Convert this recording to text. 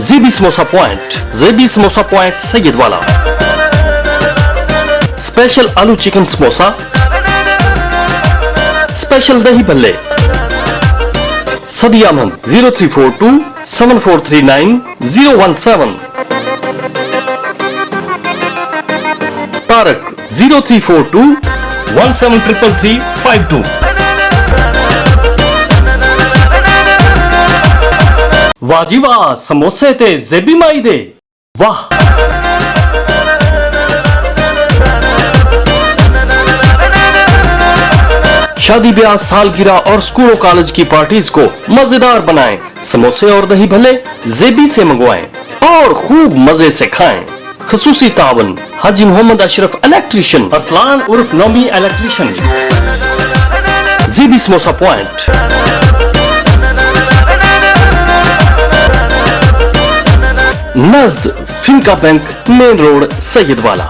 ज़ेबी समोसा पॉइंट, ज़ेबी samosa point सैयदवाला। Special आलू चिकन समोसा, स्पेशल दही भल्ले। सदियामन 0342 7439 017। तारक 0342 173352। वाह जी वाह, समोसे ते ज़ेबी माई दे, वाह। शादी ब्याह, सालगिरह और स्कूल और कॉलेज की पार्टीज को मजेदार बनाएं। समोसे और दही भल्ले ज़ेबी से मंगवाएं और खूब मजे से खाएं। खसूसी तावन हाजी मोहम्मद अशरफ इलेक्ट्रीशियन, अरसलान उर्फ नौमी इलेक्ट्रीशियन। ज़ेबी समोसा पॉइंट, नज़द फिनका बैंक, मेन रोड, सैयदवाला।